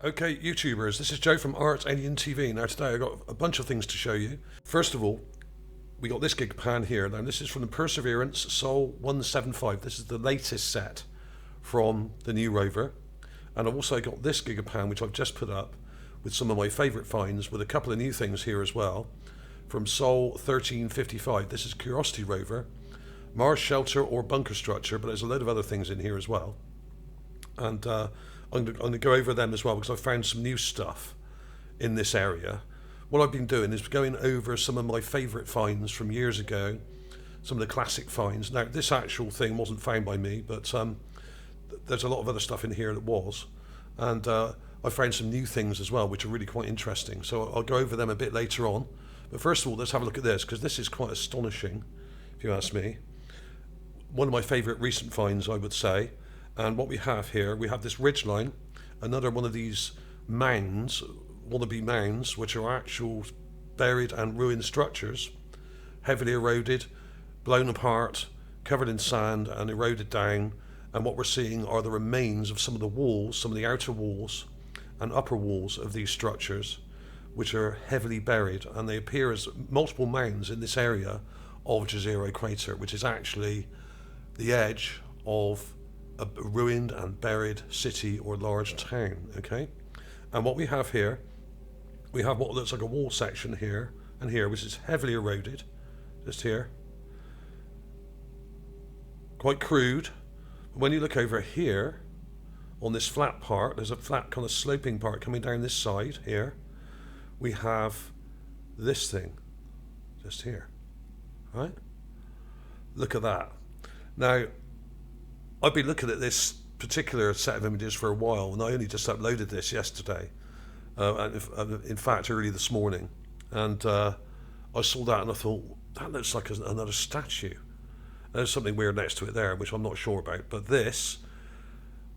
Okay, YouTubers, this is Joe from ArtAlienTV. Now today I've got a bunch of things to show you. First of all, we got this Gigapan here. Now this is from the Perseverance Sol 175. This is the latest set from the new Rover. And I've also got this Gigapan, which I've just put up with some of my favourite finds, with a couple of new things here as well. From Sol 1355. This is Curiosity Rover, Mars Shelter or Bunker Structure, but there's a load of other things in here as well. And I'm going to go over them as well because I found some new stuff in this area. What I've been doing is going over some of my favourite finds from years ago, some of the classic finds. Now this actual thing wasn't found by me, but there's a lot of other stuff in here that was, and I found some new things as well which are really quite interesting, so I'll go over them a bit later on. But first of all, let's have a look at this, because this is quite astonishing if you ask me. One of my favourite recent finds, I would say. And what we have here, we have this ridgeline, another one of these mounds, wannabe mounds, which are actual buried and ruined structures, heavily eroded, blown apart, covered in sand and eroded down. And what we're seeing are the remains of some of the walls, some of the outer walls and upper walls of these structures, which are heavily buried, and they appear as multiple mounds in this area of Jezero crater, which is actually the edge of a ruined and buried city or large town. Okay, and what we have here, we have what looks like a wall section here and here, which is heavily eroded, just here, quite crude. When you look over here on this flat part, there's a flat kind of sloping part coming down this side here. We have this thing just here, right? Look at that. Now I've been looking at this particular set of images for a while, and I only just uploaded this yesterday, in fact early this morning, and I saw that and I thought, that looks like another statue. There's something weird next to it there, which I'm not sure about, but this,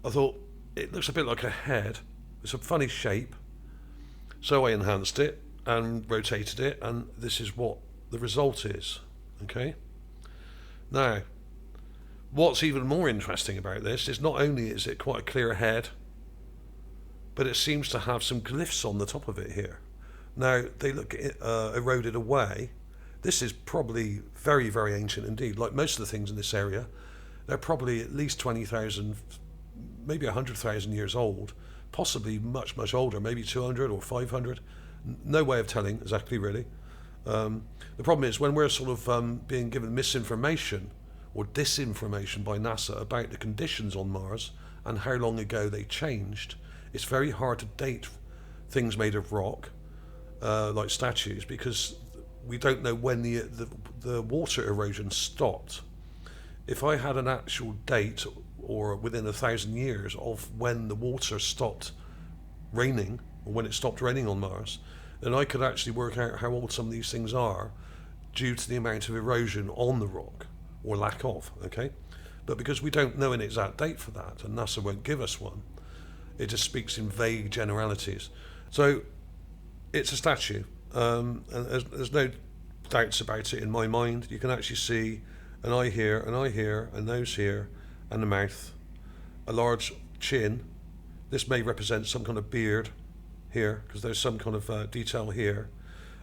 I thought, it looks a bit like a head. It's a funny shape, so I enhanced it and rotated it, and this is what the result is. Okay, now what's even more interesting about this is not only is it quite a clear head, but it seems to have some glyphs on the top of it here. Now they look eroded away. This is probably very, very ancient indeed. Like most of the things in this area, they're probably at least 20,000, maybe 100,000 years old, possibly much, much older, maybe 200 or 500. No way of telling exactly, really. The problem is when we're sort of being given misinformation or disinformation by NASA about the conditions on Mars and how long ago they changed, it's very hard to date things made of rock, like statues, because we don't know when the water erosion stopped. If I had an actual date, or within 1,000 years of when the water stopped raining, or when it stopped raining on Mars, then I could actually work out how old some of these things are due to the amount of erosion on the rock, or lack of. Okay, but because we don't know an exact date for that, and NASA won't give us one, it just speaks in vague generalities. So it's a statue, and there's no doubts about it in my mind. You can actually see an eye here, an eye here, a nose here, and a mouth, a large chin. This may represent some kind of beard here, because there's some kind of detail here.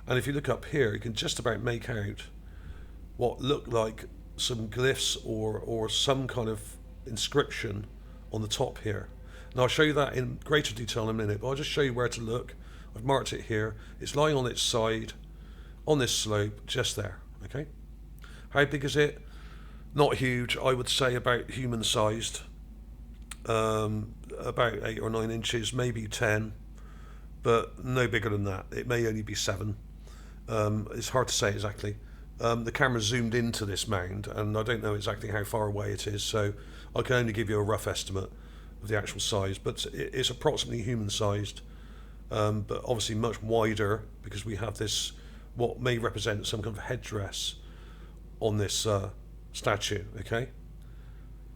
And if you look up here, you can just about make out what look like some glyphs or some kind of inscription on the top here. Now I'll show you that in greater detail in a minute, but I'll just show you where to look. I've marked it here. It's lying on its side on this slope just there. Okay, how big is it? Not huge. I would say about human sized, about 8 or 9 inches, maybe 10, but no bigger than that. It may only be 7. It's hard to say exactly. The camera zoomed into this mound, and I don't know exactly how far away it is, so I can only give you a rough estimate of the actual size, but it's approximately human sized, but obviously much wider, because we have this, what may represent some kind of headdress on this statue. Okay,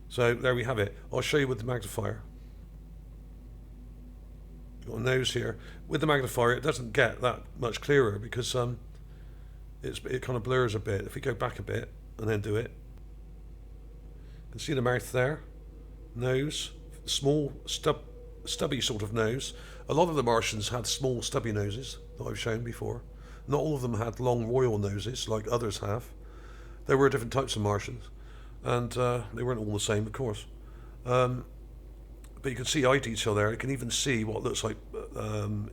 so there we have it. I'll show you with the magnifier. Got a nose here. With the magnifier it doesn't get that much clearer, because it kind of blurs a bit. If we go back a bit and then do it, you can see the mouth there, nose, small stub stubby sort of nose. A lot of the Martians had small stubby noses that I've shown before. Not all of them had long royal noses like others have. There were different types of Martians, and they weren't all the same, of course. But you can see eye detail there. You can even see what looks like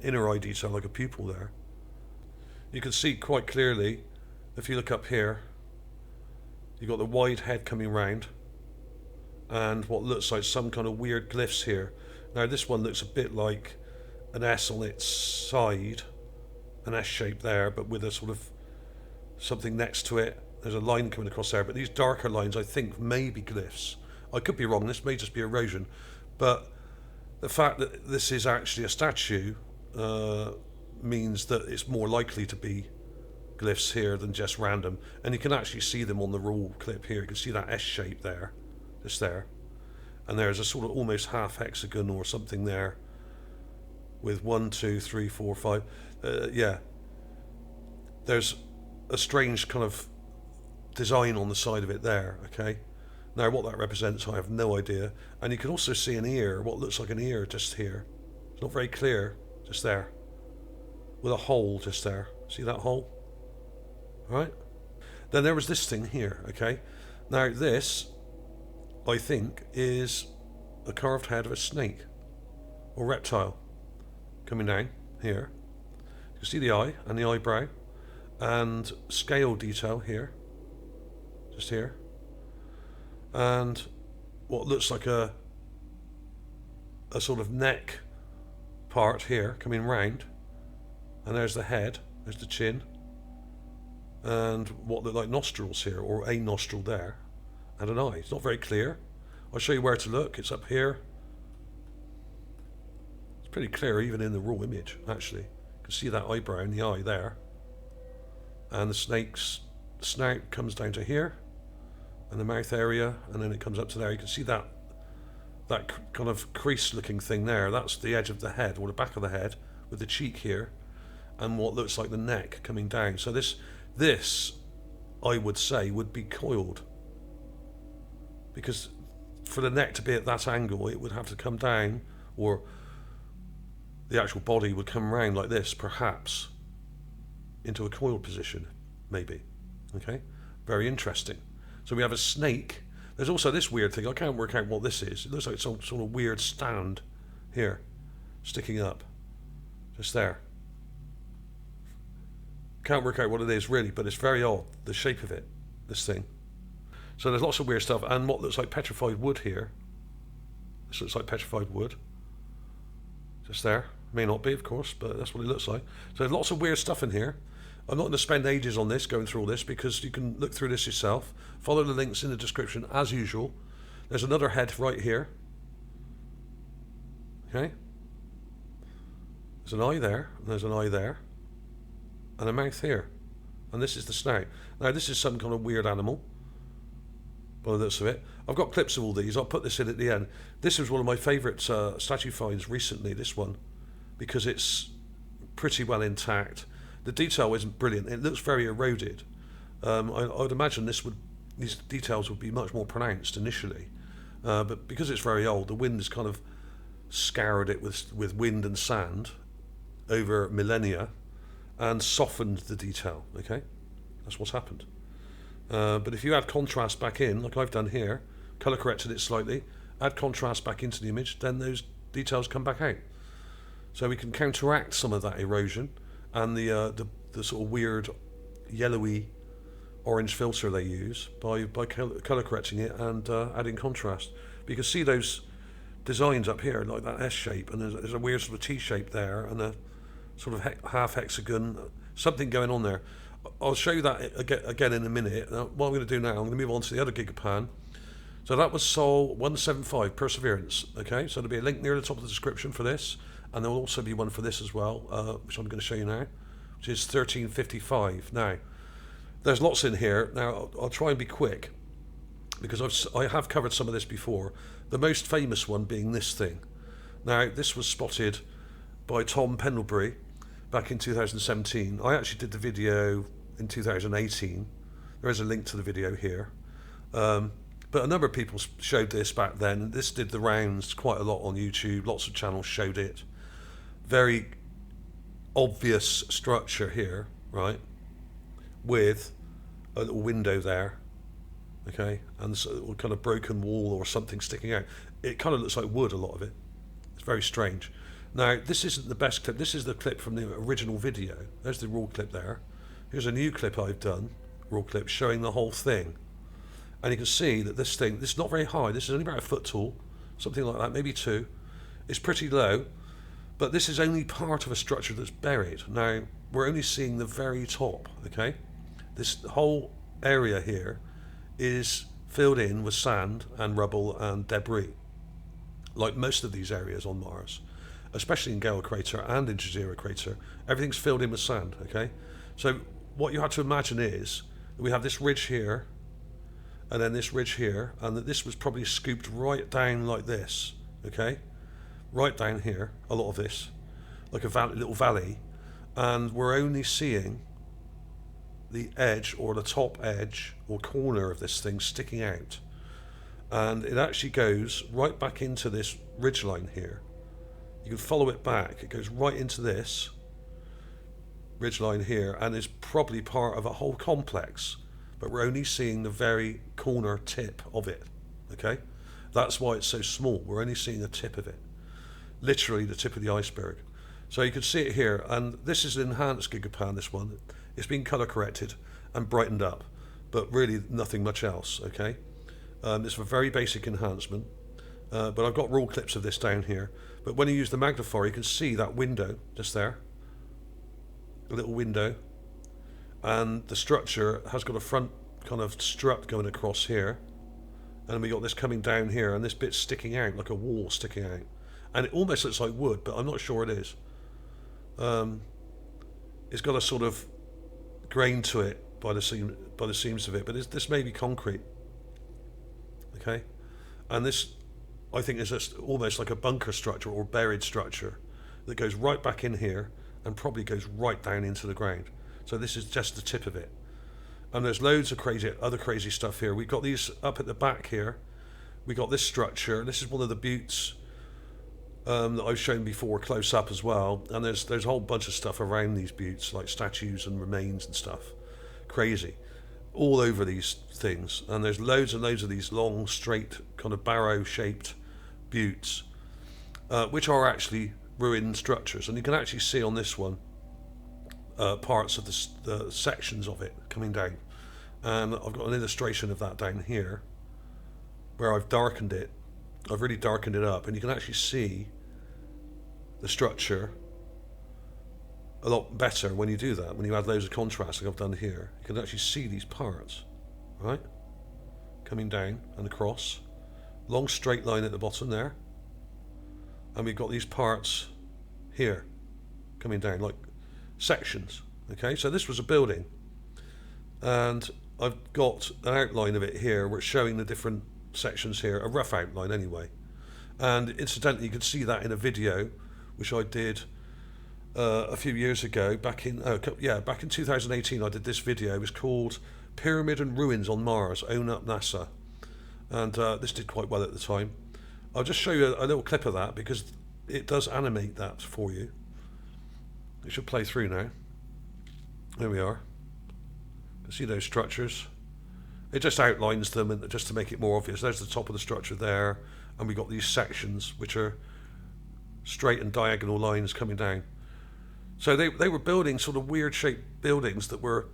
inner eye detail, like a pupil there. You can see quite clearly, if you look up here, you've got the wide head coming round, and what looks like some kind of weird glyphs here. Now this one looks a bit like an S on its side, an S shape there, but with a sort of something next to it. There's a line coming across there, but these darker lines I think may be glyphs. I could be wrong, this may just be erosion, but the fact that this is actually a statue means that it's more likely to be glyphs here than just random. And you can actually see them on the raw clip here. You can see that S shape there, just there. And there's a sort of almost half hexagon or something there with 1, 2, 3, 4, 5. Yeah. There's a strange kind of design on the side of it there, okay? Now what that represents I have no idea. And you can also see an ear, what looks like an ear just here. It's not very clear, just there. With a hole just there. See that hole? Alright? Then there was this thing here, okay? Now this, I think, is a carved head of a snake or reptile coming down here. You can see the eye and the eyebrow and scale detail here, just here, and what looks like a sort of neck part here coming round, and there's the head, there's the chin, and what look like nostrils here, or a nostril there, and an eye. It's not very clear. I'll show you where to look. It's up here. It's pretty clear even in the raw image, actually. You can see that eyebrow and the eye there. And the snake's snout comes down to here, and the mouth area, and then it comes up to there. You can see that kind of crease-looking thing there. That's the edge of the head, or the back of the head, with the cheek here, and what looks like the neck coming down. So this, I would say, would be coiled, because for the neck to be at that angle, it would have to come down, or the actual body would come round like this, perhaps, into a coiled position, maybe. Okay, very interesting. So we have a snake. There's also this weird thing. I can't work out what this is. It looks like some sort of weird stand here, sticking up, just there. Can't work out what it is really, but it's very odd, the shape of it, this thing. So there's lots of weird stuff, and what looks like petrified wood here. This looks like petrified wood, just there. May not be, of course, but that's what it looks like. So there's lots of weird stuff in here. I'm not going to spend ages on this, going through all this, because you can look through this yourself. Follow the links in the description as usual. There's another head right here. Okay. There's an eye there, and there's an eye there, and a mouth here. And this is the snout. Now this is some kind of weird animal, by the looks of it. I've got clips of all these. I'll put this in at the end. This was one of my favourite statue finds recently, this one, because it's pretty well intact. The detail isn't brilliant. It looks very eroded. I would imagine these details would be much more pronounced initially, but because it's very old, the wind has kind of scoured it with wind and sand over millennia and softened the detail. Okay, that's what's happened. But if you add contrast back in, like I've done here, color corrected it slightly, add contrast back into the image, then those details come back out. So we can counteract some of that erosion and the sort of weird yellowy orange filter they use by color correcting it and adding contrast. But you can see those designs up here, like that S shape, and there's a weird sort of T shape there, and a sort of half hexagon, something going on there. I'll show you that again in a minute. Now, what I'm going to do now, I'm going to move on to the other Gigapan. So that was Sol 175, Perseverance. Okay, so there'll be a link near the top of the description for this, and there will also be one for this as well, which I'm going to show you now, which is 1355. Now, there's lots in here. Now, I'll try and be quick, because I have covered some of this before. The most famous one being this thing. Now, this was spotted by Tom Pendlebury back in 2017. I actually did the video in 2018. There is a link to the video here. But But a number of people showed this back then. This did the rounds quite a lot on YouTube. Lots of channels showed it. Very obvious structure here, right? With a little window there, okay? And a kind of broken wall or something sticking out. It kind of looks like wood, a lot of it. It's very strange. Now, this isn't the best clip. This is the clip from the original video. There's the raw clip there. Here's a new clip I've done, raw clip, showing the whole thing. And you can see that this is not very high. This is only about a foot tall, something like that, maybe 2. It's pretty low, but this is only part of a structure that's buried. Now, we're only seeing the very top, okay? This whole area here is filled in with sand and rubble and debris, like most of these areas on Mars, especially in Gale Crater and in Jezero Crater. Everything's filled in with sand, okay? So what you have to imagine is that we have this ridge here, and then this ridge here, and that this was probably scooped right down like this, okay? Right down here, a lot of this, like a little valley, and we're only seeing the edge or the top edge or corner of this thing sticking out. And it actually goes right back into this ridge line here. You can follow it back. It goes right into this ridge line here and is probably part of a whole complex, but we're only seeing the very corner tip of it, okay? That's why it's so small. We're only seeing the tip of it, literally the tip of the iceberg. So you can see it here, and this is an enhanced Gigapan, this one. It's been color corrected and brightened up, but really nothing much else, okay? It's a very basic enhancement, but I've got raw clips of this down here. But when you use the magnifier, you can see that window just there, a little window, and the structure has got a front kind of strut going across here, and we got this coming down here, and this bit sticking out like a wall sticking out, and it almost looks like wood, but I'm not sure it is. It's got a sort of grain to it by the seams of it, but this may be concrete, okay? And this, I think, is just almost like a bunker structure or buried structure that goes right back in here and probably goes right down into the ground. So this is just the tip of it. And there's loads of other crazy stuff here. We've got these up at the back here. We got this structure. This is one of the buttes that I've shown before close up as well. And there's a whole bunch of stuff around these buttes, like statues and remains and stuff. Crazy. All over these things. And there's loads and loads of these long, straight, kind of barrow-shaped buttes, which are actually ruined structures. And you can actually see on this one parts of the sections of it coming down. And I've got an illustration of that down here, where I've darkened it. I've really darkened it up, and you can actually see the structure a lot better when you do that, when you add loads of contrast like I've done here. You can actually see these parts, right? Coming down and across. Long straight line at the bottom there. And we've got these parts here coming down, like sections, okay? So this was a building. And I've got an outline of it here. We're showing the different sections here, a rough outline anyway. And incidentally, you can see that in a video which I did a few years ago, back in 2018. I did this video. It was called Pyramid and Ruins on Mars, Own Up NASA, and this did quite well at the time. I'll just show you a little clip of that because it does animate that for you. It should play through now. There we are. You can see those structures. It just outlines them and just to make it more obvious. There's the top of the structure there, and we've got these sections which are straight and diagonal lines coming down. So they were building sort of weird shaped buildings that were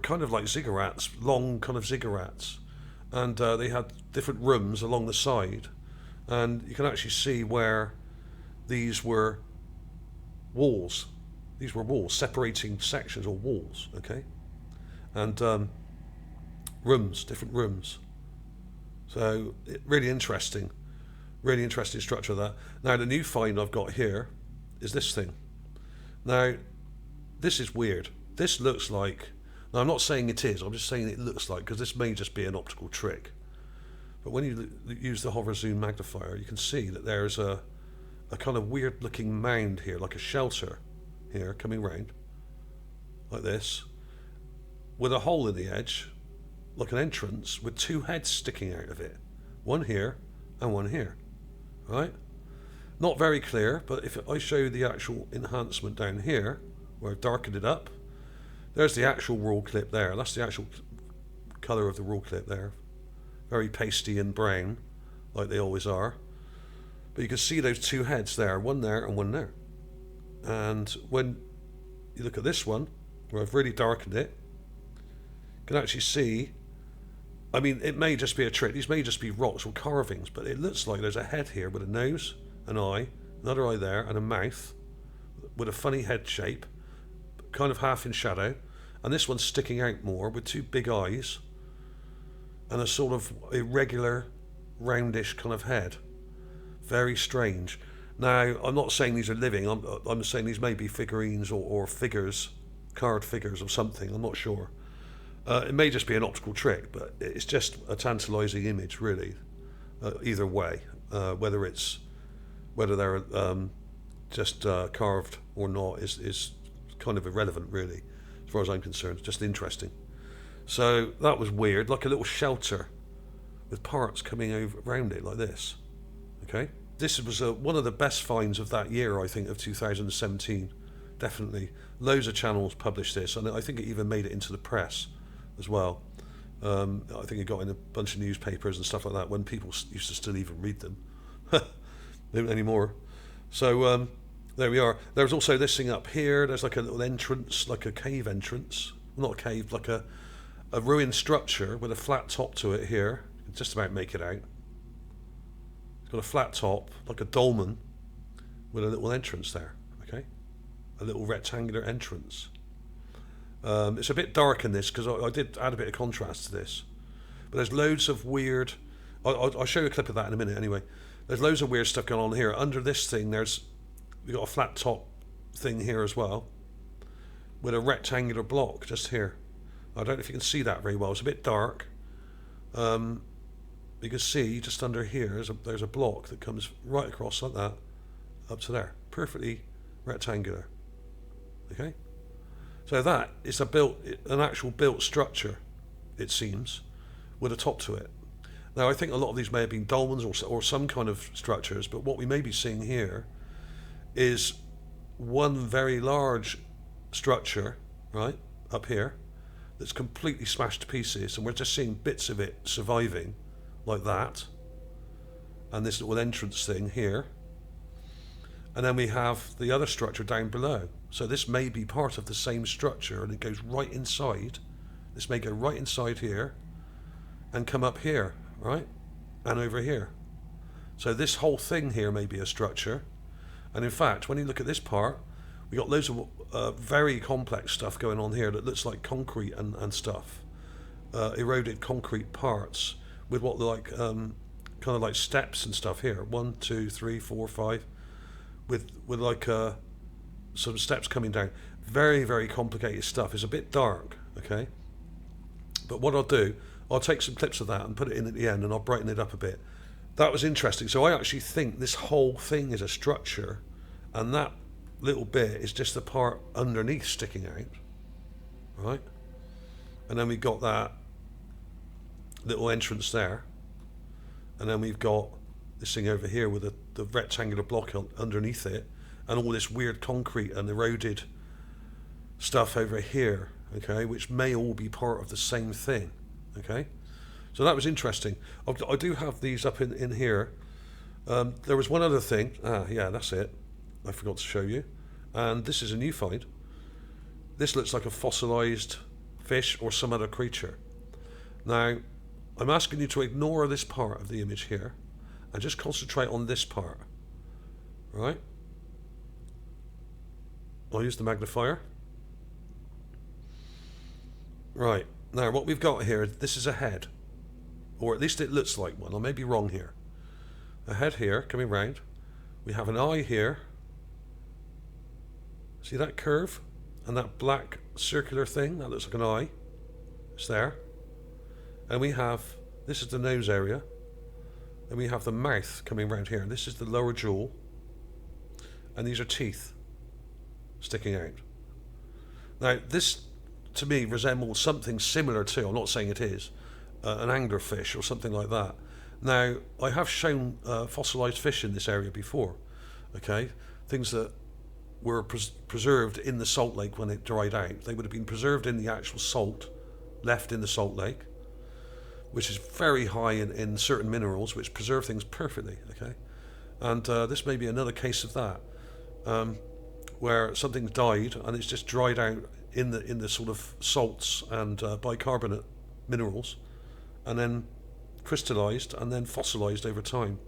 kind of like ziggurats, long kind of ziggurats, and they had different rooms along the side, and you can actually see where these were walls. These were walls, separating sections or walls, okay, and rooms, different rooms. So really interesting structure of that. Now the new find I've got here is this thing. Now this is weird. This looks like, now I'm not saying it is, I'm just saying it looks like, because this may just be an optical trick. But when you use the hover zoom magnifier, you can see that there's a kind of weird looking mound here, like a shelter here coming round like this, with a hole in the edge, like an entrance with two heads sticking out of it. One here and one here. Right? Not very clear, but if I show the actual enhancement down here, where I've darkened it up, there's the actual raw clip there. That's the actual colour of the raw clip there. Very pasty and brown, like they always are. But you can see those two heads there, one there and one there. And when you look at this one, where I've really darkened it, you can actually see, I mean, it may just be a trick. These may just be rocks or carvings, but it looks like there's a head here with a nose, an eye, another eye there, and a mouth with a funny head shape, kind of half in shadow. And this one's sticking out more with two big eyes and a sort of irregular, roundish kind of head. Very strange. Now, I'm not saying these are living. I'm saying these may be figurines or figures, card figures of something. I'm not sure. It may just be an optical trick, but it's just a tantalising image, really. Either way, whether they're just carved or not is kind of irrelevant, really, as far as I'm concerned. It's just interesting. So that was weird, like a little shelter with parts coming over around it like this. Okay, this was one of the best finds of that year, I think, of 2017. Definitely, loads of channels published this, and I think it even made it into the press as well. I think it got in a bunch of newspapers and stuff like that when people used to still even read them. They don't anymore. So there we are. There's also this thing up here. There's like a little entrance, like a cave entrance. Not a cave, like a ruined structure with a flat top to it here. You can just about make it out. It's got a flat top, like a dolmen, with a little entrance there. Okay, a little rectangular entrance. It's a bit dark in this because I did add a bit of contrast to this. But there's loads of weird... I'll show you a clip of that in a minute anyway. There's loads of weird stuff going on here. Under this thing, we've got a flat top thing here as well, with a rectangular block just here. I don't know if you can see that very well. It's a bit dark. You can see just under here, there's a block that comes right across like that, up to there. Perfectly rectangular. Okay? So that is an actual built structure, it seems, with a top to it. Now, I think a lot of these may have been dolmens or some kind of structures, but what we may be seeing here is one very large structure, right, up here, that's completely smashed to pieces, and we're just seeing bits of it surviving, like that, and this little entrance thing here. And then we have the other structure down below. So this may be part of the same structure, and it goes right inside. This may go right inside here and come up here, right? And over here. So this whole thing here may be a structure. And in fact, when you look at this part, we got loads of very complex stuff going on here that looks like concrete and stuff. Eroded concrete parts with what like kind of like steps and stuff here. 1, 2, 3, 4, 5. With like some steps coming down. Very, very complicated stuff. It's a bit dark, okay? But what I'll do, I'll take some clips of that and put it in at the end, and I'll brighten it up a bit. That was interesting. So I actually think this whole thing is a structure, and that little bit is just the part underneath sticking out, right? And then we've got that little entrance there, and then we've got this thing over here with the rectangular block underneath it, and all this weird concrete and eroded stuff over here, okay, which may all be part of the same thing, okay? So that was interesting. I do have these up in here. There was one other thing. Yeah, that's it. I forgot to show you. And this is a new find. This looks like a fossilized fish or some other creature. Now, I'm asking you to ignore this part of the image here and just concentrate on this part, right? I'll use the magnifier. Right, now what we've got here, this is a head, or at least it looks like one. I may be wrong here. A head here, coming round. We have an eye here. See that curve? And that black circular thing, that looks like an eye. It's there. And we have, this is the nose area. And we have the mouth coming round here. This is the lower jaw. And these are teeth sticking out. Now, this, to me, resembles something similar to, I'm not saying it is, an anglerfish or something like that. Now, I have shown fossilized fish in this area before, okay? Things that were preserved in the salt lake when it dried out. They would have been preserved in the actual salt left in the salt lake, which is very high in certain minerals, which preserve things perfectly, okay? And this may be another case of that, where something's died and it's just dried out in the sort of salts and bicarbonate minerals, and then crystallized and then fossilized over time.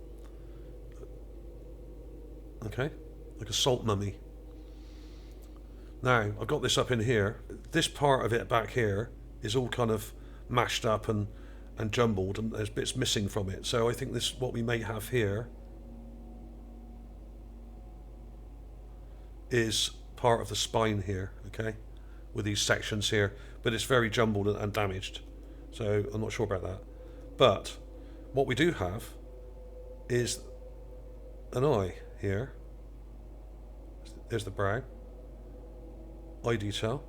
Okay, like a salt mummy. Now, I've got this up in here. This part of it back here is all kind of mashed up and jumbled, and there's bits missing from it. So I think this, what we may have here, is part of the spine here, okay, with these sections here, but it's very jumbled and damaged. So I'm not sure about that. But what we do have is an eye here. There's the brow, eye detail,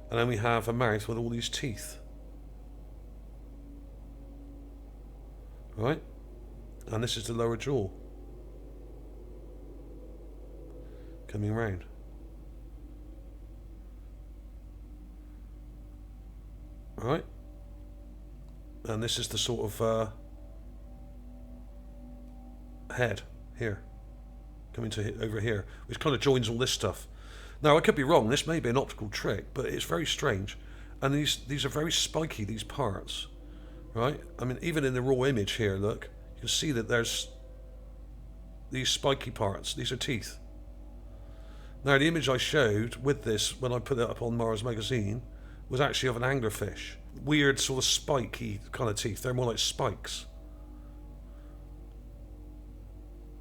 and then we have a mouth with all these teeth. Right? And this is the lower jaw coming round. Right? And this is the sort of head here, coming to over here, which kind of joins all this stuff. Now, I could be wrong. This may be an optical trick, but it's very strange. And these are very spiky, these parts, right? I mean, even in the raw image here, look, you can see that there's these spiky parts. These are teeth. Now, the image I showed with this, when I put it up on Mars Magazine, was actually of an anglerfish. Weird sort of spiky kind of teeth. They're more like spikes.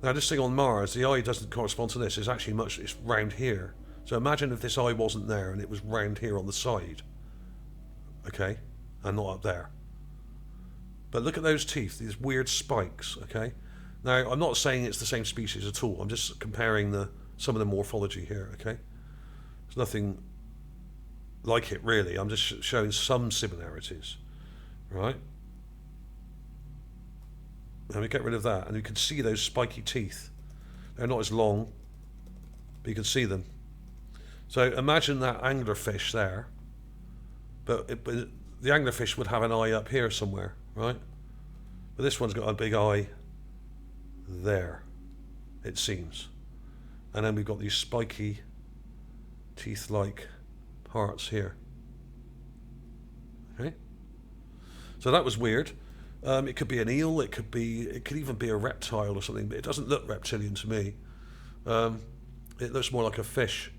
Now, this thing on Mars, the eye doesn't correspond to this. It's actually it's round here. So imagine if this eye wasn't there and it was round here on the side. Okay? And not up there. But look at those teeth, these weird spikes, okay? Now, I'm not saying it's the same species at all. I'm just comparing some of the morphology here, okay? There's nothing like it, really. I'm just showing some similarities, right? Let me get rid of that, and you can see those spiky teeth. They're not as long, but you can see them. So imagine that anglerfish there, but the anglerfish would have an eye up here somewhere, right? But this one's got a big eye there, it seems. And then we've got these spiky teeth-like parts here. Okay, so that was weird. It could be an eel, it could even be a reptile or something, but it doesn't look reptilian to me. It looks more like a fish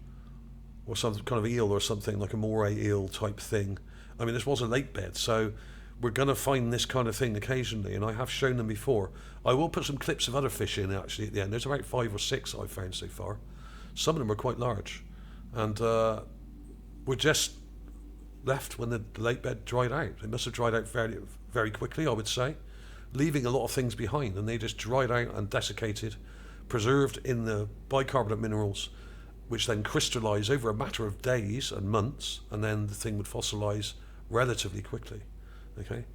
or some kind of eel or something, like a moray eel type thing. I mean, this was a lake bed, so we're going to find this kind of thing occasionally, and I have shown them before. I will put some clips of other fish in actually at the end. There's about 5 or 6 I've found so far. Some of them are quite large, and we're just left when the lake bed dried out. It must have dried out very, very quickly, I would say, leaving a lot of things behind, and they just dried out and desiccated, preserved in the bicarbonate minerals, which then crystallize over a matter of days and months, and then the thing would fossilize relatively quickly. Okay,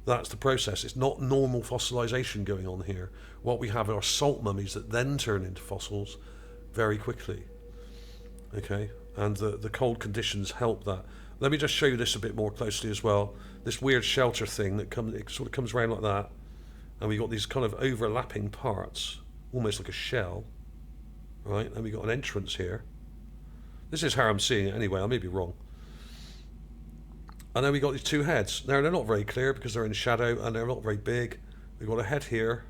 that's the process. It's not normal fossilization going on here. What we have are salt mummies that then turn into fossils very quickly. Okay, and the cold conditions help that. Let me just show you this a bit more closely as well. This weird shelter thing that sort of comes around like that, and we've got these kind of overlapping parts, almost like a shell, right? And we've got an entrance here. This is how I'm seeing it anyway. I may be wrong. And then we've got these 2 heads. Now, they're not very clear because they're in shadow and they're not very big. We've got a head here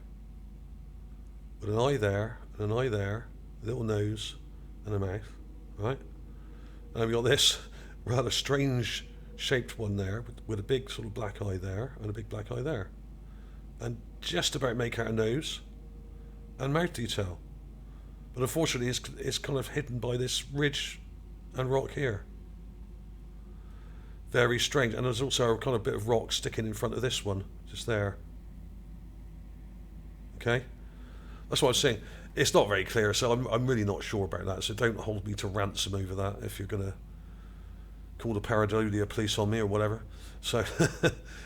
with an eye there and an eye there, a little nose and a mouth, right? And we've got this rather strange shaped one there with a big sort of black eye there and a big black eye there. And just about make out a nose and mouth detail. But unfortunately, it's kind of hidden by this ridge and rock here. Very strange. And there's also a kind of bit of rock sticking in front of this one, just there. Okay? That's what I'm saying. It's not very clear, so I'm really not sure about that. So don't hold me to ransom over that if you're going to call the pareidolia police on me or whatever. So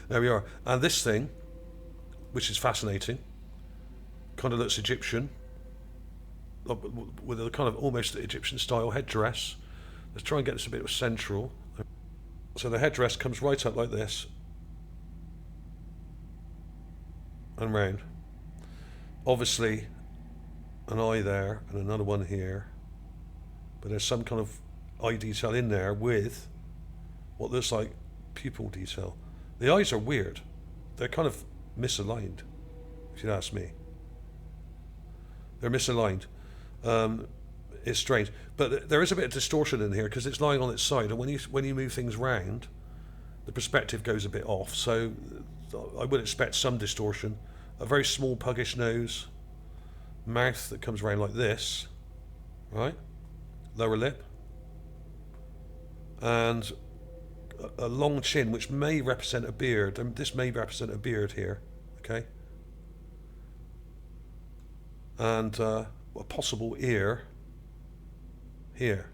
there we are. And this thing, which is fascinating, kind of looks Egyptian, with a kind of almost Egyptian style headdress. Let's try and get this a bit of central. So the headdress comes right up like this and round. Obviously an eye there and another one here, but there's some kind of eye detail in there with what looks like pupil detail. The eyes are weird. They're kind of misaligned, if you ask me. They're misaligned. It's strange, but there is a bit of distortion in here because it's lying on its side, and when you move things round, the perspective goes a bit off. So I would expect some distortion. A very small puggish nose, mouth that comes around like this, right? Lower lip, and a long chin, which may represent a beard. This may represent a beard here, okay? And a possible ear here.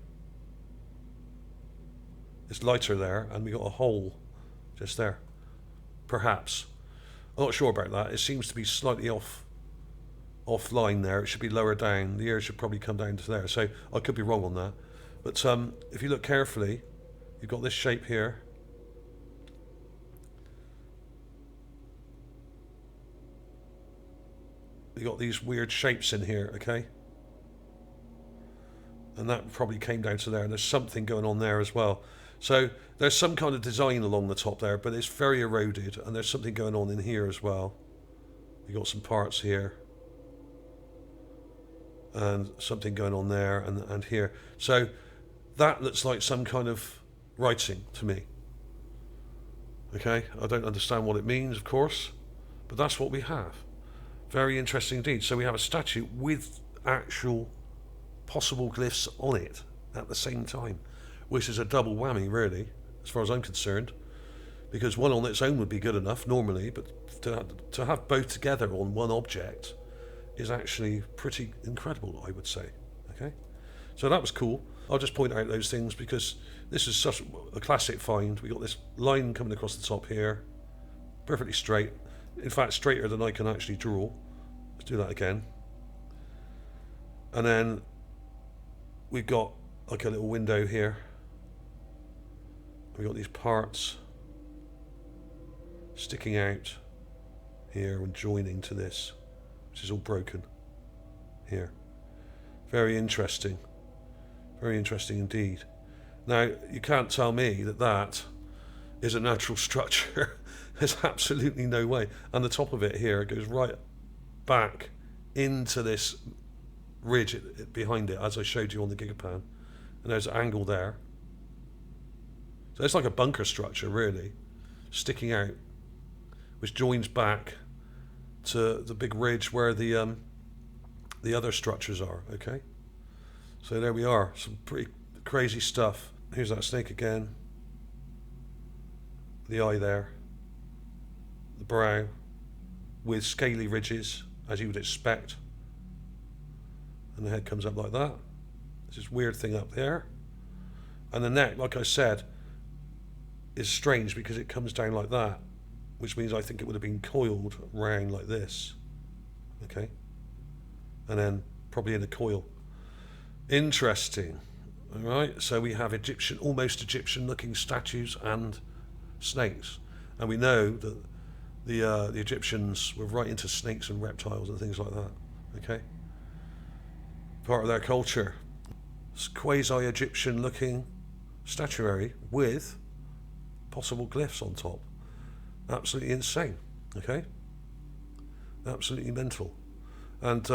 It's lighter there, and we got a hole just there, perhaps. I'm not sure about that. It seems to be slightly offline there. It should be lower down. The ear should probably come down to there. So I could be wrong on that. But if you look carefully, you've got this shape here. You've got these weird shapes in here, okay? And that probably came down to there. And there's something going on there as well. So there's some kind of design along the top there, but it's very eroded, and there's something going on in here as well. We got some parts here, and something going on there, and here. So that looks like some kind of writing to me. Okay, I don't understand what it means, of course, but that's what we have. Very interesting indeed. So we have a statue with actual possible glyphs on it at the same time, which is a double whammy, really, as far as I'm concerned, because one on its own would be good enough normally, but to have both together on one object is actually pretty incredible, I would say. Okay, so that was cool. I'll just point out those things because this is such a classic find. We got this line coming across the top here, perfectly straight. In fact, straighter than I can actually draw. Let's do that again. And then we've got like a little window here. We've got these parts sticking out here and joining to this, which is all broken here. Very interesting. Very interesting indeed. Now, you can't tell me that that is a natural structure. There's absolutely no way. And the top of it here goes right back into this ridge behind it, as I showed you on the Gigapan. And there's an angle there. So it's like a bunker structure, really, sticking out, which joins back to the big ridge where the other structures are, okay? So there we are, some pretty crazy stuff. Here's that snake again. The eye there. The brow with scaly ridges, as you would expect. And the head comes up like that. There's this weird thing up there. And the neck, like I said, is strange because it comes down like that, which means I think it would have been coiled round like this. Okay? And then probably in a coil. Interesting. All right, so we have Egyptian, almost Egyptian looking statues and snakes. And we know that the Egyptians were right into snakes and reptiles and things like that. Okay? Part of their culture. It's quasi-Egyptian looking statuary with possible glyphs on top. Absolutely insane. Okay? Absolutely mental. And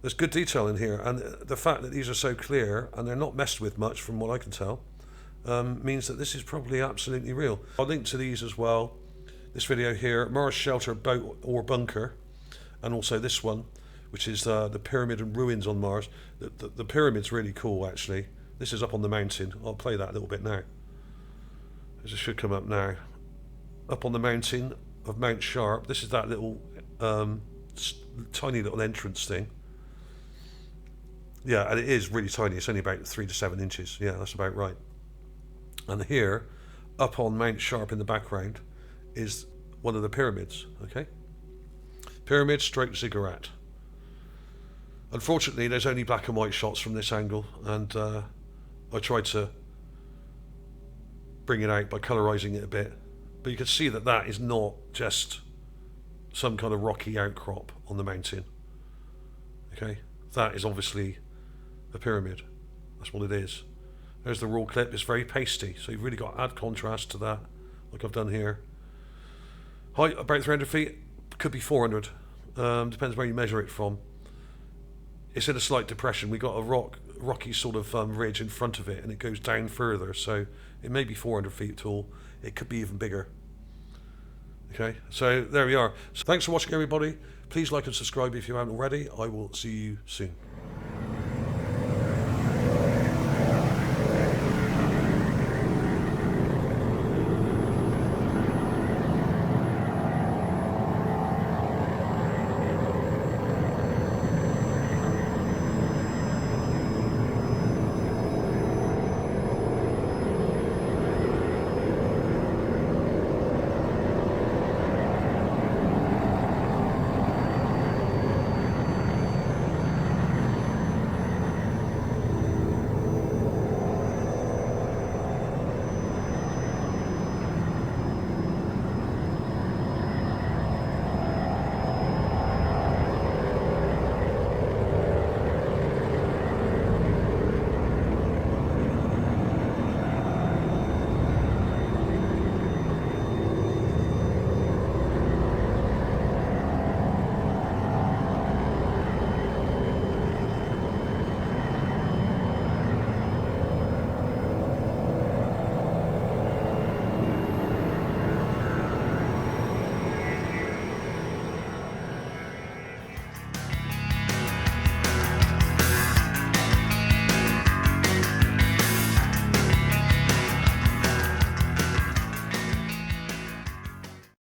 there's good detail in here, and the fact that these are so clear and they're not messed with much from what I can tell means that this is probably absolutely real. I'll link to these as well. This video here, Mars Shelter, Boat or Bunker, and also this one, which is the pyramid and ruins on Mars. The pyramid's really cool, actually. This is up on the mountain. I'll play that a little bit now. This should come up now. Up on the mountain of Mount Sharp. This is that little tiny little entrance thing. Yeah, and it is really tiny. It's only about 3 to 7 inches. Yeah, that's about right. And here, up on Mount Sharp in the background, is one of the pyramids. Okay, pyramid stroke ziggurat. Unfortunately, there's only black and white shots from this angle, and I tried to bring it out by colorizing it a bit, but you can see that that is not just some kind of rocky outcrop on the mountain. Okay, that is obviously a pyramid. That's what it is. There's the raw clip. It's very pasty, so you've really got to add contrast to that, like I've done here. Height about 300 feet, could be 400. Depends where you measure it from. It's in a slight depression. We got a rocky sort of ridge in front of it, and it goes down further, so it may be 400 feet tall. It could be even bigger. Okay, so there we are. So thanks for watching, everybody. Please like and subscribe if you haven't already. I will see you soon.